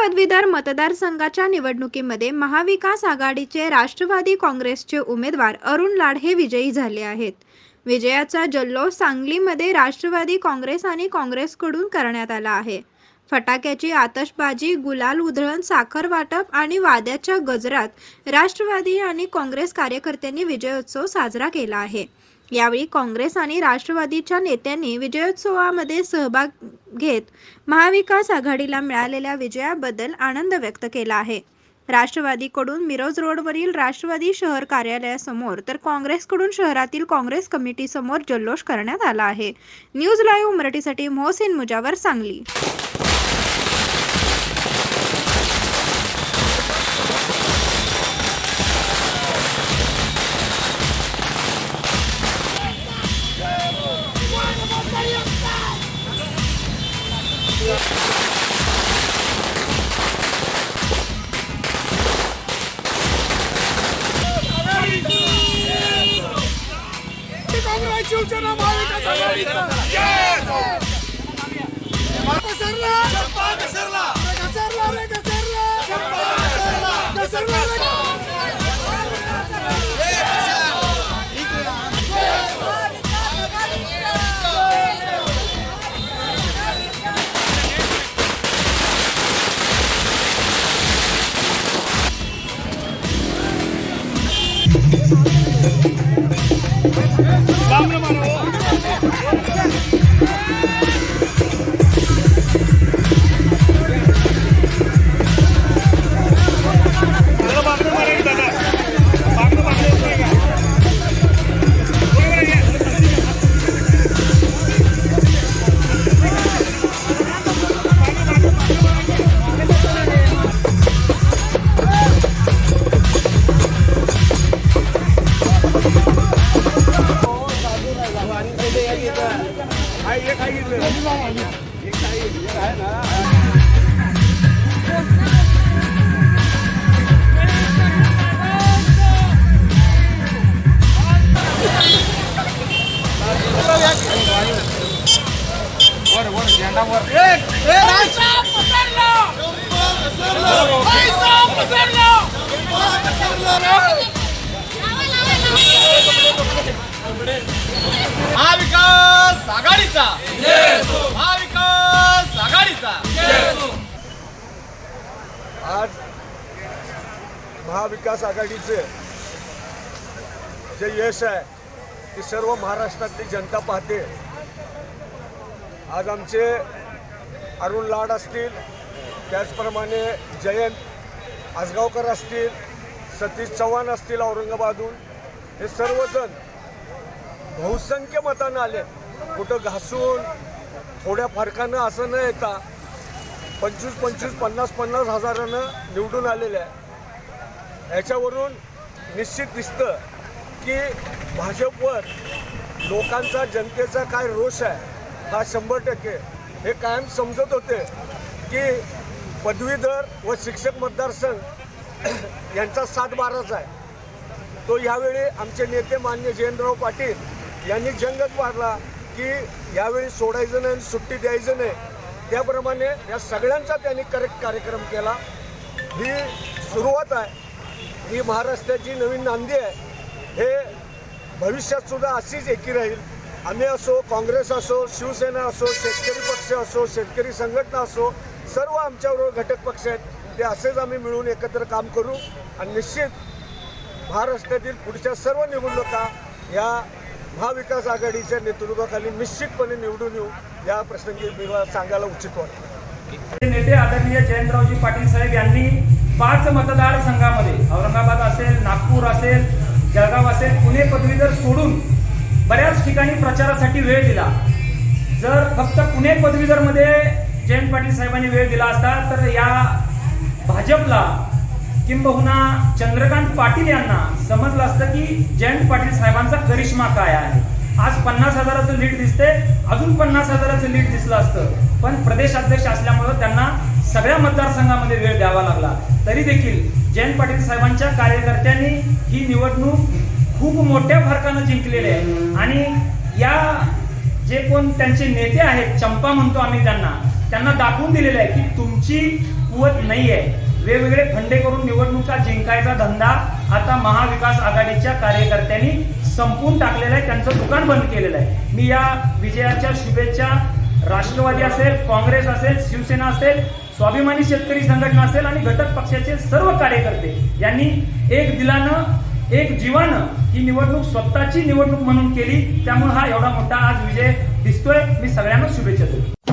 पदवीधर मतदारसंघाच्या निवडणुकीमध्ये महाविकास आघाडीचे राष्ट्रवादी काँग्रेसचे उमेदवार अरुण लाड हे विजयी झाले आहेत. विजयाचा जल्लोष सांगलीमध्ये राष्ट्रवादी काँग्रेस आणि काँग्रेसकडून करण्यात आला आहे. फटाक्याची आतषबाजी, गुलाल उधळण, साखर वाटप आणि वाद्याच्या गजरात राष्ट्रवादी आणि काँग्रेस कार्यकर्त्यांनी विजयोत्सव साजरा केला आहे. यावेळी काँग्रेस आणि राष्ट्रवादीच्या नेत्यांनी विजयोत्सवामध्ये सहभाग घेत महाविकास आघाडीला मिळालेल्या विजयाबद्दल आनंद व्यक्त केला आहे. राष्ट्रवादीकडून मिरज रोडवरील राष्ट्रवादी शहर कार्यालयासमोर तर काँग्रेसकडून शहरातील काँग्रेस कमिटीसमोर जल्लोष करण्यात आला आहे. न्यूज लाईव्ह मराठीसाठी मोहसिन मुजावर, सांगली. शिवसेना महाविकास आघाडीचा महाविकास आघाडीचा महाविकास आघाडीचा. आज महाविकास आघाडीचे जे यश आहे ते सर्व महाराष्ट्रातली जनता पाहते. आज आमचे अरुण लाड असतील, त्याचप्रमाणे जयंत आसगावकर असतील, सतीश चव्हाण असतील औरंगाबादहून, हे सर्वजण बहुसंख्य मतानं आले. कुठं घासून थोड्या फरकानं असं न येता 25-25, 50-50 हजारानं निवडून आलेले आहे. याच्यावरून निश्चित दिसतं की भाजपवर लोकांचा, जनतेचा काय रोष आहे हा 100% हे कायम समजत होते की पदवीधर व शिक्षक मतदारसंघ यांचा 7-12च आहे. तो यावेळी आमचे नेते मान्य जयंतराव पाटील यांनी जंगच मारला की यावेळी सोडायचं नाही, सुट्टी द्यायचं नाही. त्याप्रमाणे या सगळ्यांचा त्यांनी करेक्ट कार्यक्रम केला. ही सुरुवात आहे, ही महाराष्ट्राची नवीन नांदी आहे. हे भविष्यात सुद्धा अशीच एकी राहील. आम्ही असो, काँग्रेस असो, शिवसेना असो, शेतकरी पक्ष असो, शेतकरी संघटना असो, सर्व आमच्याबरोबर घटक पक्ष आहेत. ते असेच आम्ही मिळून एकत्र काम करू आणि निश्चित महाराष्ट्रातील पुढच्या सर्व निवडणुका या महाविकास आघाडीच्या नेतृत्वाखाली निश्चितपणे निवडून येऊ, या प्रसंगी मला सांगायला उचित वाटतं. नेते आदरणीय जयंतरावजी पाटील साहेब यांनी 5 मतदारसंघामध्ये, औरंगाबाद असेल, नागपूर असेल, जळगाव असेल, पुणे पदवीधर सोडून बऱ्याच ठिकाणी प्रचारासाठी वेळ दिला. जर फक्त पुणे पदवीधरमध्ये जयंत पाटील साहेबांनी वेळ दिला असता तर या भाजपला किंबहुना चंद्रकांत पाटील यांना समजलं असतं की जयंत पाटील साहेबांचा करिश्मा काय आहे. आज 50,000चं लीड दिसते, अजून 50,000चं लीड दिसलं असतं, पण प्रदेशाध्यक्ष असल्यामुळे त्यांना सगळ्या मतदारसंघामध्ये वेळ द्यावा लागला. तरी देखील जयंत पाटील साहेबांच्या कार्यकर्त्यांनी ही निवडणूक खूप मोठ्या फरकानं जिंकलेली आहे. आणि या जे कोण त्यांचे नेते आहेत, चंपा म्हणतो आम्ही त्यांना दाखवून दिलेलं आहे की तुमची कुवत नाही आहे. वेगवेगळे फंडे करून निवडणुका जिंकायचा धंदा आता महाविकास आघाडीच्या कार्यकर्त्यांनी संपून टाकलेला आहे. त्यांचं दुकान बंद केलेलं आहे. मी या विजयाच्या शुभेच्छा राष्ट्रवादी असेल, काँग्रेस असेल, शिवसेना असेल, स्वाभिमानी शेतकरी संघटना असेल आणि घटक पक्षाचे सर्व कार्यकर्ते यांनी एक दिलानं एक जीवानं ही निवडणूक स्वतःची निवडणूक म्हणून केली. त्यामुळे हा एवढा मोठा आज विजय दिसतोय. मी सगळ्यांना शुभेच्छा देतो.